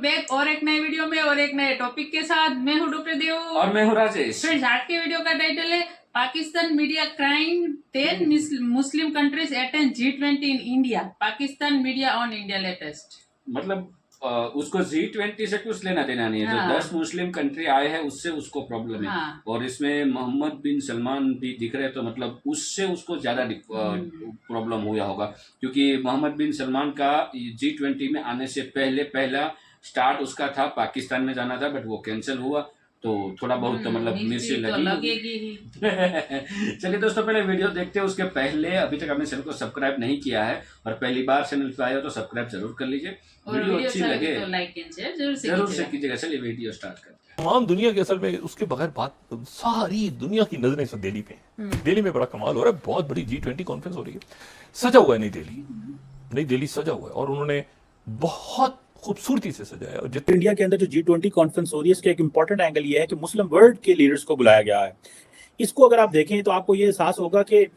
Back और एक नए वीडियो में और एक नए टॉपिक के साथ। मैं हूँ डॉक्टर देव और मैं हूँ राजेश। फ्रेंड्स, आज के वीडियो का टाइटल है Pakistan media crime 10 Muslim countries attend G20 in India. Pakistan media on India latest. मतलब उसको G20 से कुछ लेना देना नहीं है। हाँ। जो 10 मुस्लिम कंट्री आए हैं उससे उसको प्रॉब्लम है। हाँ। और इसमें मोहम्मद बिन सलमान भी दिख रहे, तो मतलब उससे उसको ज्यादा प्रॉब्लम हुआ होगा, क्योंकि मोहम्मद बिन सलमान का G20 में आने से पहला स्टार्ट उसका था पाकिस्तान में जाना था, बट वो कैंसिल हुआ, तो थोड़ा बहुत तो मतलब मिर्ची लगेगी ही। चलिए दोस्तों, पहले वीडियो देखते हैं। उसके पहले अभी तक आपने चैनल को सब्सक्राइब नहीं किया है और पहली बार चैनल पे आए हो तो सब्सक्राइब जरूर कर लीजिए। वीडियो अच्छी लगे तो लाइक एंड शेयर जरूर से कीजिएगा। चलिए वीडियो स्टार्ट करते हैं। तमाम दुनिया के असल में उसके बगैर बात, सारी दुनिया की नजरें इस वक्त दिल्ली पे हैं। दिल्ली में बड़ा कमाल हो रहा है, बहुत बड़ी G20 कॉन्फ्रेंस हो रही है। सजा हुआ है नई दिल्ली सजा हुआ है, और उन्होंने बहुत खूबसूरती से सजाया। और जितने इंडिया के अंदर जो G20 कॉन्फ्रेंस हो रही है, इसका एक इंपॉर्टेंट एंगल ये है कि मुस्लिम वर्ल्ड के लीडर्स को बुलाया गया है। इसको अगर आप देखें तो आपको ये एहसास होगा कि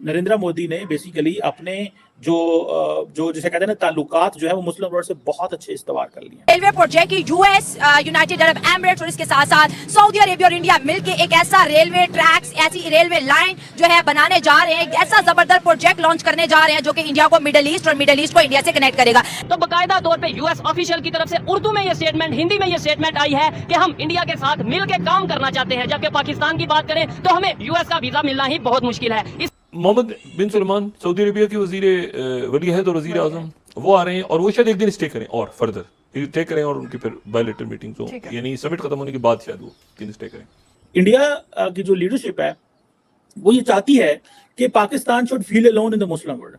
नरेंद्र मोदी ने बेसिकली अपने जो जिसे कहते हैं ना ताल्लुकात जो है वो मुस्लिम वर्ल्ड से बहुत अच्छे इस्तेमाल कर लिए। रेलवे प्रोजेक्ट की यूएस, यूनाइटेड अरब एमिरेट्स और इसके साथ साथ सऊदी अरेबिया और इंडिया मिलकर एक ऐसा रेलवे ट्रैक्स, ऐसी रेलवे लाइन जो है बनाने जा रहे हैं। एक ऐसा जबरदस्त प्रोजेक्ट लॉन्च करने जा रहे हैं जो कि इंडिया को मिडिल ईस्ट और मिडिल ईस्ट को इंडिया से कनेक्ट करेगा। तो बाकायदा तौर पे यूएस ऑफिशियल की तरफ से उर्दू में ये स्टेटमेंट, हिंदी में ये स्टेटमेंट आई है कि हम इंडिया के साथ मिलकर काम करना चाहते हैं। जबकि पाकिस्तान की बात करें तो हमें यूएस का वीजा मिलना ही बहुत मुश्किल है। मोहम्मद बिन सलमान सऊदी अरेबिया के वजीर वली अहद और वजीर आजम वो आ रहे हैं, और वो शायद एक दिन स्टे करें और फर्दर स्टे करें, और उनकी फिर बायलैटरल मीटिंग्स हो, यानी समिट खत्म होने के बाद शायद वो दिन स्टे करें। इंडिया की जो लीडरशिप है वो ये चाहती है कि Pakistan should feel alone in the Muslim world.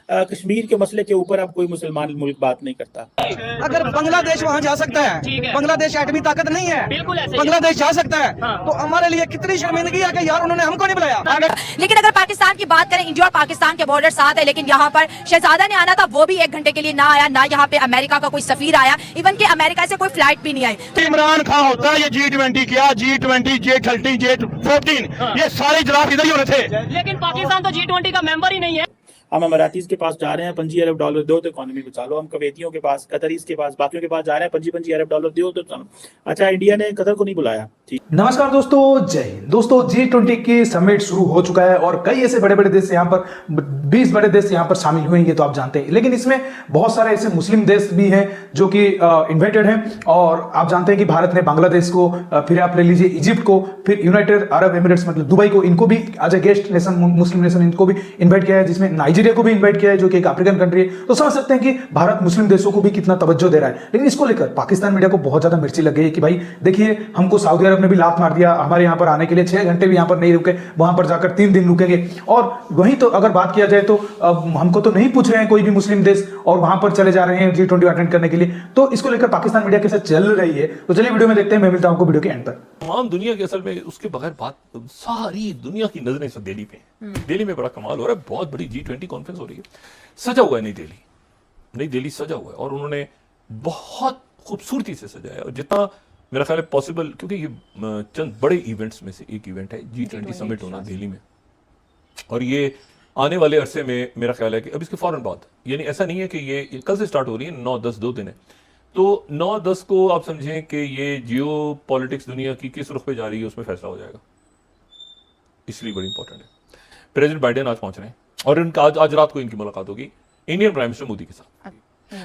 Kashmir के मसले के ऊपर अब कोई मुसलमान मुल्क बात नहीं करता। अगर बांग्लादेश वहाँ जा सकता है, बांग्लादेश एटमी ताकत नहीं है, बिल्कुल ऐसे बांग्लादेश जा सकता है, तो हमारे लिए कितनी शर्मिंदगी है कि यार उन्होंने हमको नहीं बुलाया। लेकिन अगर पाकिस्तान की बात करें, इंडिया और पाकिस्तान के बॉर्डर साथ है, लेकिन यहाँ पर शहजादा ने आना था, वो भी 1 घंटे के लिए ना आया, ना यहाँ पे अमेरिका का कोई सफीर आया, इवन के अमेरिका से कोई फ्लाइट भी नहीं आई। इमरान खान होता है ये G20 किया, G20, J30, J14, ये सारे इजलास इधर ही होने थे। लेकिन पाकिस्तान तो G20 का मेंबर ही नहीं है। हम अमारातीज के पास जा रहे हैं, $25 अरब दो तो इकोनॉमी बचा लो। हम कवेतियों के पास, कतरीज के पास, बाकियों के पास जा रहे हैं, $25 अरब दो तो चलो। अच्छा, इंडिया ने कतर को नहीं बुलाया। ठीक। नमस्कार दोस्तों, जय हिंद। दोस्तों, G20 की समिट शुरू हो चुका है और कई ऐसे बड़े बड़े देश यहाँ पर, 20 बड़े देश यहाँ पर शामिल हुए हैं, ये तो आप जानते हैं। लेकिन इसमें बहुत सारे ऐसे मुस्लिम देश भी हैं जो कि इन्वाइटेड हैं, और आप जानते हैं कि भारत ने बांग्लादेश को, फिर आप ले लीजिए इजिप्ट को, फिर यूनाइटेड अरब एमिरेट्स मतलब दुबई को, इनको भी as a guest nation, Muslim nation, इनको भी इन्वाइट किया है, जिसमें नाइजीरिया को भी इन्वाइट किया है जो कि एक अफ्रीकन कंट्री है। तो समझ सकते हैं कि भारत मुस्लिम देशों को भी कितना तवज्जो दे रहा है। लेकिन इसको लेकर पाकिस्तान मीडिया को बहुत ज्यादा मिर्ची लग गई है कि भाई देखिए, हमको सऊदी अरब ने भी लात मार दिया, हमारे यहाँ पर आने के लिए 6 घंटे भी यहाँ पर नहीं रुके, वहां पर जाकर 3 दिन रुकेंगे। और वहीं तो अगर बात किया जाए तो हमको तो नहीं पूछ रहे हैं कोई भी मुस्लिम देश, और वहां पर चले जा रहे हैं G20 अटेंड करने के लिए। तो इसको लेकर पाकिस्तान मीडिया कैसे चल रही है, तो चलिए वीडियो में देखते हैं। मैं मिलता हूं आपको वीडियो के एंड पर। तमाम दुनिया के असल में उसके बगैर बात, सारी दुनिया की नजरें इस वक्त दिल्ली पे हैं। दिल्ली में बड़ा कमाल हो रहा है, बहुत बड़ी G20 कॉन्फ्रेंस हो रही है। सजा हुआ है नई दिल्ली सजा हुआ है, और उन्होंने बहुत खूबसूरती से सजाया। और जितना मेरा ख्याल है पॉसिबल, क्योंकि ये चंद बड़े इवेंट्स में से एक इवेंट है G20 समिट होना दिल्ली में, और ये आने वाले अरसे में मेरा ख्याल है कि अब इसके फौरन बाद, यानी ऐसा नहीं है कि ये कल से स्टार्ट हो रही है, 9-10 2 दिन है, तो 9-10 को आप समझें कि ये जियो पॉलिटिक्स दुनिया की किस रुख पे जा रही है उसमें फैसला हो जाएगा। इसलिए बड़ी इंपॉर्टेंट है। प्रेसिडेंट बाइडेन आज पहुंच रहे हैं, और इनका आज रात को इनकी मुलाकात होगी इंडियन प्राइम मिनिस्टर मोदी के साथ।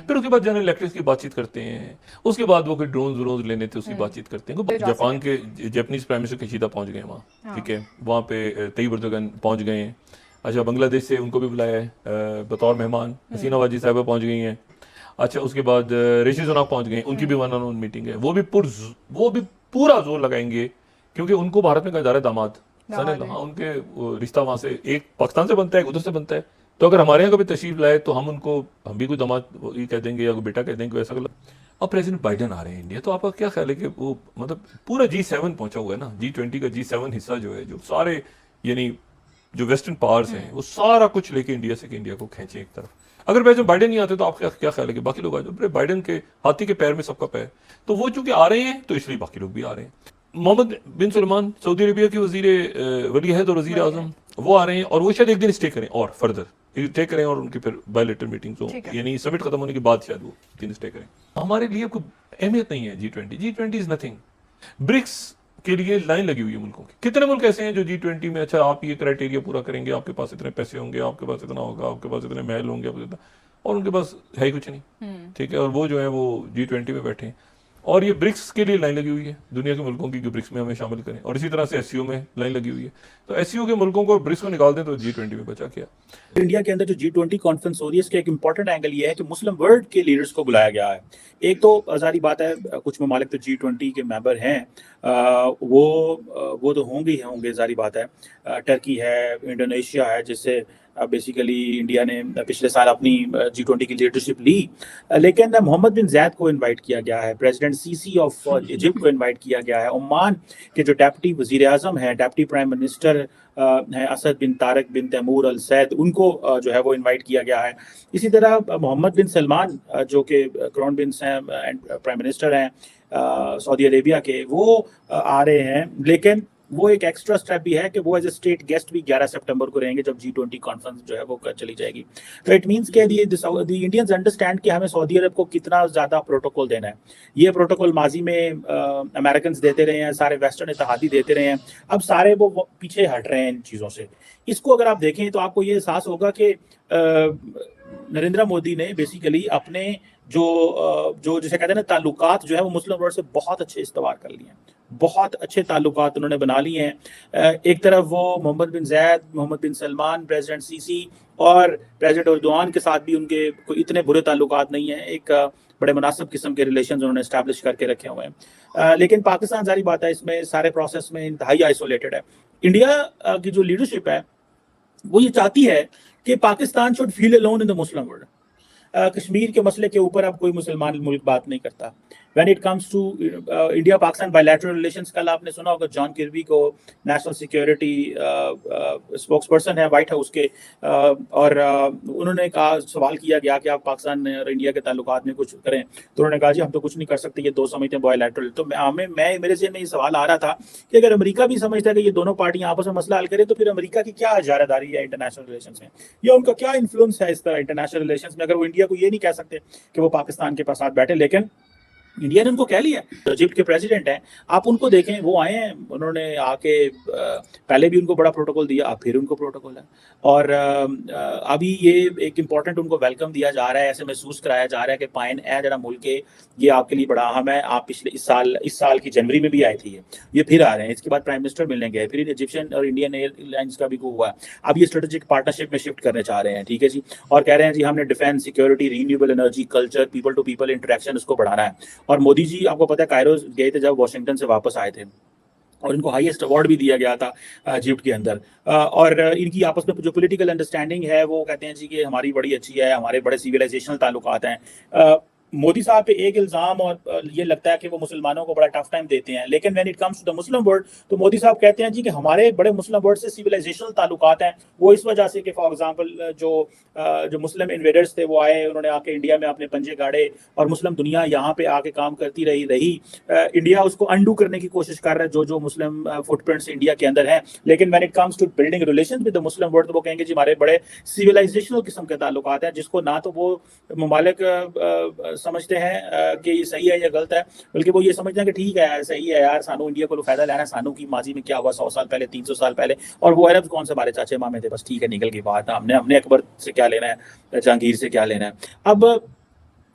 फिर उसके बाद जनरल इलेक्ट्रिक्स की बातचीत करते हैं, उसके बाद वो कोई ड्रोन लेने थे उसकी बातचीत करते हैं। जापान के जापानीज प्राइम मिनिस्टर किशिदा पहुंच गए वहाँ, ठीक है, वहाँ पे ताइब एर्दोगन पहुंच गए हैं। अच्छा, बांग्लादेश से उनको भी बुलाया है बतौर मेहमान, हसीना वाजी साहिबा पहुंच गई हैं। अच्छा, उसके बाद ऋषि सुनाक पहुंच गए, उनकी भी 1-on-1 मीटिंग है। वो भी पूरा जोर लगाएंगे, क्योंकि उनको भारत में कहा जा रहा है दामाद, उनके रिश्ता वहां से एक पाकिस्तान से बनता है, उधर से बनता है। तो अगर हमारे यहाँ कभी तशरीफ लाए तो हम भी कोई दामाद कह देंगे या कोई बेटा कह देंगे, वैसा। अब प्रेसिडेंट बाइडेन आ रहे हैं इंडिया, तो आपका क्या ख्याल है कि वो मतलब पूरा G7 पहुंचा हुआ है ना, G20 का G7 हिस्सा जो है, जो सारे यानी जो वेस्टर्न पावर्स हैं, वो सारा कुछ लेके इंडिया से इंडिया को खींचे एक तरफ। अगर प्रेसिडेंट बाइडेन नहीं आते तो आपका क्या ख्याल है कि बाकी लोग आ जाए? बाइडेन के हाथी के पैर में सबका पैर, तो वो चूंकि आ रहे हैं तो इसलिए बाकी लोग भी आ रहे हैं। मोहम्मद बिन सलमान सऊदी अरेबिया के वजीर वली अहद और वजीर आजम वो आ रहे हैं और वो शायद एक दिन स्टे करें और फर्दर स्टे करें और उनकी फिर बायलेटरल मीटिंग्स हो, यानी समिट खत्म होने के बाद शायद वो 3 स्टे करें। हमारे लिए कोई अहमियत नहीं है G20 इज नथिंग। ब्रिक्स के लिए लाइन लगी हुई है मुल्कों की। कितने मुल्क ऐसे हैं जो G20 में, अच्छा आप ये क्राइटेरिया पूरा करेंगे, आपके पास इतने पैसे होंगे, आपके पास इतना होगा, आपके पास इतने महल होंगे, आपके इतना, और उनके पास है ही कुछ नहीं, ठीक है, और वो जो है वो G20 में बैठे हैं। और ये ब्रिक्स के लिए लाइन लगी हुई है दुनिया के मुल्कों की कि ब्रिक्स में हमें शामिल करें, और इसी तरह से एससीओ में लाइन लगी हुई है। तो एससीओ के मुल्कों को ब्रिक्स को निकाल दें तो G20 में बचा क्या। इंडिया के अंदर जो G20 कॉन्फ्रेंस हो रही है, इसका एक इंपॉर्टेंट एंगल ये है कि मुस्लिम वर्ल्ड के लीडर्स को बुलाया गया है। एक तो जारी बात है, कुछ ममालिक तो G20 के मेंबर हैं, वो तो होंगे जारी बात है। टर्की है, इंडोनेशिया है, जिससे बेसिकली इंडिया ने पिछले साल अपनी G20 की लीडरशिप ली। लेकिन मोहम्मद बिन ज़ायद को इनवाइट किया गया है, प्रेसिडेंट सीसी ऑफ इजिप्ट को इनवाइट किया गया है, ओमान के जो डेप्टी वजीर आजम हैं, डेप्टी प्राइम मिनिस्टर हैं असद बिन तारक बिन तैमूर अल सैद, उनको जो है वो इनवाइट किया गया है। इसी तरह मोहम्मद बिन सलमान जो कि क्राउन प्रिंस हैं एंड प्राइम मिनिस्टर हैं सऊदी अरेबिया के, वो आ रहे हैं। लेकिन वो एक एक्स्ट्रा स्टेप भी है कि वो एज ए स्टेट गेस्ट भी 11 सितंबर को रहेंगे जब G20 कॉन्फ्रेंस जो है वो चली जाएगी। तो इट मींस के द इंडियंस अंडरस्टैंड कि हमें सऊदी अरब को कितना ज़्यादा प्रोटोकॉल देना है। ये प्रोटोकॉल माजी में अमेरिकन देते रहे हैं, सारे वेस्टर्न इत्तेहादी देते रहे हैं, अब सारे वो पीछे हट रहे हैं इन चीज़ों से। इसको अगर आप देखें तो आपको ये एहसास होगा कि नरेंद्र मोदी ने बेसिकली अपने जो जिसे कहते हैं ना ताल्लुकात जो है वो मुस्लिम वर्ल्ड से बहुत अच्छे इस्तेमाल कर लिए हैं, बहुत अच्छे ताल्लुकात उन्होंने बना लिए हैं। एक तरफ वो मोहम्मद बिन ज़ायद, मोहम्मद बिन सलमान, प्रेसिडेंट सीसी और प्रेसिडेंट एर्दोआन के साथ भी उनके कोई इतने बुरे ताल्लुकात नहीं हैं, एक बड़े मुनासिब किस्म के रिलेशन उन्होंने इस्टेब्लिश करके रखे हुए हैं। लेकिन पाकिस्तान जारी बात है इसमें सारे प्रोसेस में इंतहाई आइसोलेटेड है। इंडिया की जो लीडरशिप है वो ये चाहती है कि Pakistan should feel alone in the Muslim world. Kashmir के मसले के ऊपर अब कोई मुसलमान मुल्क बात नहीं करता। When it comes to India Pakistan bilateral relations, कल आपने सुना होगा जॉन किर्बी को नेशनल सिक्योरिटी स्पोक्स पर्सन है व्हाइट हाउस के, और उन्होंने कहा, सवाल किया गया कि आप पाकिस्तान और इंडिया के ताल्लुकात में कुछ करें, तो उन्होंने कहा जी हम तो कुछ नहीं कर सकते, ये दो समझते हैं बायलैटरल। तो मेरे ज़हन में ये सवाल आ रहा था कि अगर अमेरिका भी समझता है कि ये दोनों पार्टियां आपस में मसला हल करें, तो फिर अमेरिका की क्या इजारादारी है इंटरनेशनल रिलेशंस में, या उनका क्या इन्फ्लुएंस है इस तरह इंटरनेशनल रिलेशंस में, अगर वो इंडिया को ये नहीं कह सकते कि वो पाकिस्तान के साथ बैठे। लेकिन इंडिया ने उनको कह लिया। इजिप्ट के प्रेसिडेंट हैं, आप उनको देखें, वो आए हैं, उन्होंने आके पहले भी उनको बड़ा प्रोटोकॉल दिया, अब फिर उनको प्रोटोकॉल है, और अभी ये एक इंपॉर्टेंट उनको वेलकम दिया जा रहा है, ऐसे महसूस कराया जा रहा है कि पाइन है जरा मुल्क के, ये आपके लिए बड़ा अहम है। आप पिछले इस साल की जनवरी में भी आए थे, ये फिर आ रहे हैं, इसके बाद प्राइम मिनिस्टर मिलने गए, फिर इजिप्शियन और इंडियन एयरलाइंस का भी को हुआ। अब ये स्ट्रेटेजिक पार्टनरशिप में शिफ्ट करने चाह रहे हैं, ठीक है जी, और कह रहे हैं जी हमने defence, security, renewable energy, culture, people to people interaction उसको बढ़ाना है। और मोदी जी आपको पता है कायरो गए थे जब वाशिंगटन से वापस आए थे, और इनको हाईएस्ट अवार्ड भी दिया गया था इजिप्ट के अंदर, और इनकी आपस में जो पॉलिटिकल अंडरस्टैंडिंग है वो कहते हैं जी कि हमारी बड़ी अच्छी है, हमारे बड़े सिविलाइजेशनल ताल्लुकात हैं। मोदी साहब पे एक इल्ज़ाम और ये लगता है कि वो मुसलमानों को बड़ा टफ टाइम देते हैं, लेकिन when it comes to the Muslim world तो मोदी साहब कहते हैं जी कि हमारे बड़े मुस्लिम वर्ल्ड से सिविलाइजेशनल ताल्लुकात हैं। वो इस वजह से कि फॉर एग्जांपल जो मुस्लिम इन्वेडर्स थे वो आए, उन्होंने आके इंडिया में अपने पंजे गाड़े, और मुस्लिम दुनिया यहाँ पे आके काम करती रही। इंडिया उसको अंडू करने की कोशिश कर रहा है जो मुस्लिम फुटप्रिंट्स इंडिया के अंदर है। लेकिन when it comes to building relation with the Muslim world तो वो कहेंगे जी हमारे बड़े सिविलाइजेशनल किस्म के ताल्लुकात हैं, जिसको ना तो वो ममालिक समझते हैं कि ये सही है या गलत है, बल्कि वो ये समझते हैं कि ठीक है सही है यार, सानू इंडिया को फायदा लेना है, सानू की माजी में क्या हुआ 100 साल पहले, 300 साल पहले, और वो अरब कौन से हमारे चाचे मामे थे, बस ठीक है निकल की बात, हमने अकबर से क्या लेना है, जहांगीर से क्या लेना है। अब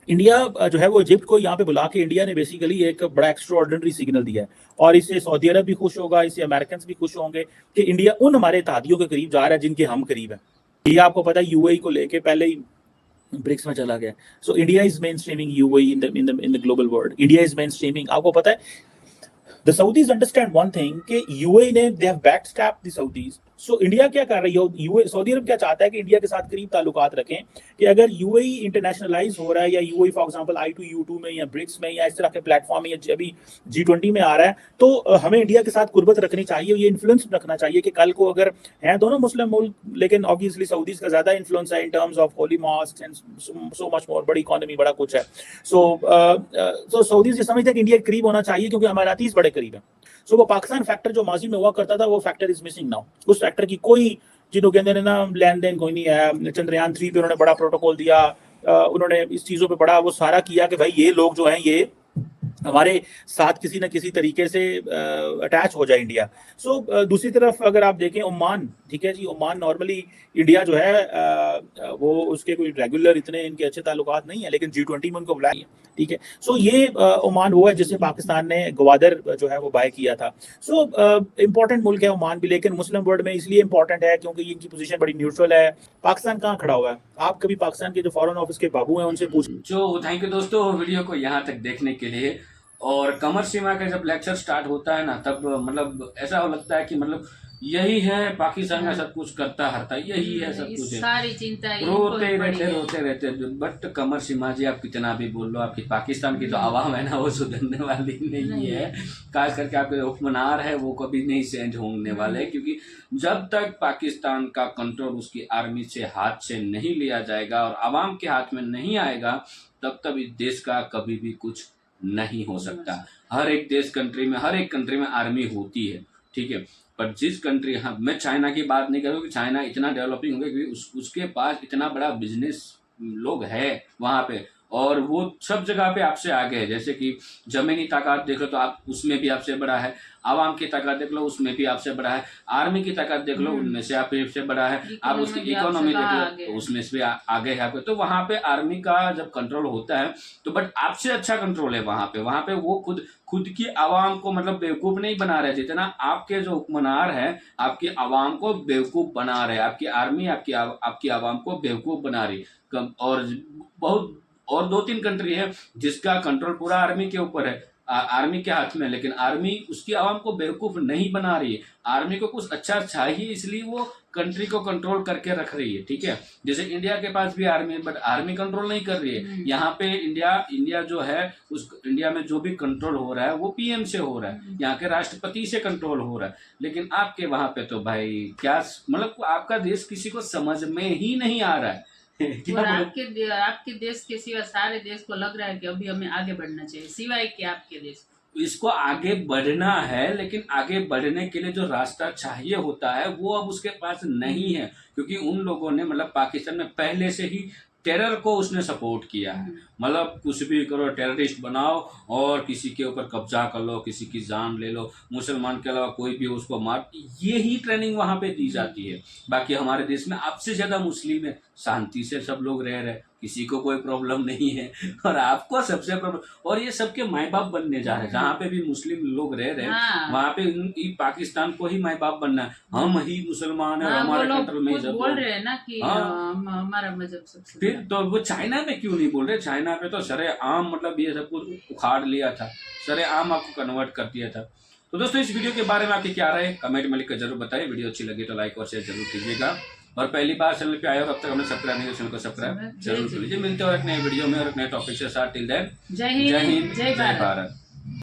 इंडिया जो है वो इजिप्ट को यहाँ पे बुला के इंडिया ने बेसिकली एक बड़ा एक्स्ट्रा ऑर्डिनरी सिग्नल दिया है, और इससे सऊदी अरब भी खुश होगा, इससे अमेरिकन भी खुश होंगे कि इंडिया उन हमारे इत्तेहादियों के करीब जा रहा है जिनके हम करीब हैं। ये आपको पता है यूएई को लेके पहले ही ब्रिक्स में चला गया। So India is mainstreaming UAE in the global world. India is mainstreaming, आपको पता है the Saudis understand one thing कि यूएई ने they have backstabbed the Saudis. So India क्या कर रही है, यूएई सऊदी अरब क्या चाहता है कि इंडिया के साथ करीब ताल्लुकात रखें, कि अगर यूएई इंटरनेशनलाइज हो रहा है, या यूएई फॉर एग्जांपल I2U2 में या ब्रिक्स में या इस तरह के प्लेटफॉर्म में, या अभी G20 में आ रहा है, तो हमें इंडिया के साथ कुर्बत रखनी चाहिए, ये इन्फ्लुएंस रखना चाहिए कि कल को अगर हैं दोनों मुस्लिम मुल्क, लेकिन ऑब्वियसली सऊदीज का ज्यादा इन्फ्लुएंस है in terms of Holi mosque and so much more, बड़ी इकोनॉमी, बड़ा कुछ है। सो सऊदीज ये समझते हैं कि इंडिया के करीब होना चाहिए क्योंकि हमारे अतीस बड़े करीब है। सो वो पाकिस्तान फैक्टर जो माजी में हुआ करता था वो फैक्टर इज मिसिंग नाउ। उस फैक्टर की कोई जिन्हों कहते हैं ना लेन देन कोई नहीं है। चंद्रयान 3 पे उन्होंने बड़ा प्रोटोकॉल दिया, उन्होंने इस चीजों पे बड़ा वो सारा किया कि भाई ये लोग जो हैं ये हमारे साथ किसी न किसी तरीके से अटैच हो जाए इंडिया। सो दूसरी तरफ अगर आप देखें ओमान, ठीक है जी, ओमान नॉर्मली इंडिया जो है वो उसके कोई रेगुलर इतने इनके अच्छे ताल्लुकात नहीं है, लेकिन G20 में उनको बुलाया, ठीक है। सो ये ओमान वो है जिससे पाकिस्तान ने गवादर जो है वो बाय किया था। सो इम्पोर्टेंट मुल्क है ओमान भी, लेकिन मुस्लिम वर्ल्ड में इसलिए इम्पोर्टेंट है क्योंकि इनकी पोजीशन बड़ी न्यूट्रल है। पाकिस्तान कहाँ खड़ा हुआ है? आप कभी पाकिस्तान के जो फॉरेन ऑफिस के बाबू हैं उनसे पूछ। जो थैंक यू दोस्तों वीडियो को यहाँ तक देखने के लिए। और कमर सीमा का जब लेक्चर स्टार्ट होता है ना, तब मतलब ऐसा लगता है कि मतलब यही है पाकिस्तान का सब कुछ करता हरता, यही है सब कुछ है, सारी चिंता रोते रहते। बट कमर सीमा जी आप कितना भी बोल लो, आपकी पाकिस्तान की जो आवाम है ना वो सुधरने वाली नहीं है। खास करके आपके हुक्मरान है वो कभी नहीं चेंज होने वाले, क्योंकि जब तक पाकिस्तान का कंट्रोल उसकी आर्मी से हाथ से नहीं लिया जाएगा और आवाम के हाथ में नहीं आएगा, तब तक इस देश का कभी भी कुछ नहीं हो सकता। हर एक देश हर एक कंट्री में आर्मी होती है, ठीक है, पर जिस कंट्री, हाँ मैं चाइना की बात नहीं करूँ कि चाइना इतना डेवलपिंग हो गया क्योंकि उसके पास इतना बड़ा बिजनेस लोग है वहाँ पे, और वो सब जगह पे आपसे आगे है। जैसे कि जमीनी ताकत देख लो तो आप उसमें भी आपसे बड़ा है, आवाम की ताकत देख लो उसमें भी आपसे बड़ा है, आर्मी की ताकत देख लो उनमें से आपसे बड़ा है, आप उसकी इकोनॉमी देख लो तो उसमें से भी आगे है आपके। तो वहाँ पे आर्मी का जब कंट्रोल होता है तो बट आपसे अच्छा कंट्रोल है वहाँ पे वो खुद की आवाम को मतलब बेवकूफ नहीं बना रहे, जितना आपके जो हुक्मरान है आपकी आवाम को बेवकूफ बना रहे, आपकी आर्मी आपकी आवाम को बेवकूफ बना रही। और 2-3 कंट्री है जिसका कंट्रोल पूरा आर्मी के ऊपर है, आर्मी के हाथ में, लेकिन आर्मी उसकी आवाम को बेवकूफ नहीं बना रही है। आर्मी को कुछ अच्छा चाहिए इसलिए वो कंट्री को कंट्रोल करके रख रही है, ठीक है। जैसे इंडिया के पास भी आर्मी है बट आर्मी कंट्रोल नहीं कर रही है। यहाँ पे इंडिया जो है उस इंडिया में जो भी कंट्रोल हो रहा है वो पीएम से हो रहा है, यहाँ के राष्ट्रपति से कंट्रोल हो रहा है। लेकिन आपके वहां पे तो भाई क्या मतलब आपका देश किसी को समझ में ही नहीं आ रहा है। और आपके देश के सिवा सारे देश को लग रहा है कि अभी हमें आगे बढ़ना चाहिए, सिवाय कि आपके देश इसको आगे बढ़ना है, लेकिन आगे बढ़ने के लिए जो रास्ता चाहिए होता है वो अब उसके पास नहीं है, क्योंकि उन लोगों ने मतलब पाकिस्तान में पहले से ही टेरर को उसने सपोर्ट किया है। मतलब कुछ भी करो, टेररिस्ट बनाओ और किसी के ऊपर कब्जा कर लो, किसी की जान ले लो, मुसलमान के अलावा कोई भी उसको मार, ये ही ट्रेनिंग वहाँ पे दी जाती है। बाकी हमारे देश में आपसे ज़्यादा मुस्लिम है, शांति से सब लोग रह रहे, किसी को कोई प्रॉब्लम नहीं है, और आपको सबसे प्रॉब्लम, और ये सबके माए बाप बनने जा रहे हैं। जहाँ पे भी मुस्लिम लोग रह रहे हैं वहाँ पे पाकिस्तान को ही माए बाप बनना है, हम ही मुसलमान है, हमारे कंट्रोल में सब बोल रहे हैं ना कि हमारा मजहब सबसे। फिर तो वो चाइना में क्यों नहीं बोल रहे? चाइना पे तो सरे आम मतलब ये सब कुछ उखाड़ लिया था, सरे आम आपको कन्वर्ट कर दिया था। तो दोस्तों इस वीडियो के बारे में आपके क्या राय कमेंट में लिखकर जरूर बताइए। वीडियो अच्छी लगी तो लाइक और शेयर जरूर कीजिएगा, और पहली बार चैनल पे आए और अब तक हमने सब्सक्राइब नहीं किया चैनल को सब्सक्राइब जरूर कर लीजिए। मिलते हैं और एक नए वीडियो में और एक नए टॉपिक के साथ। टिल देन जय हिंद, जय भारत।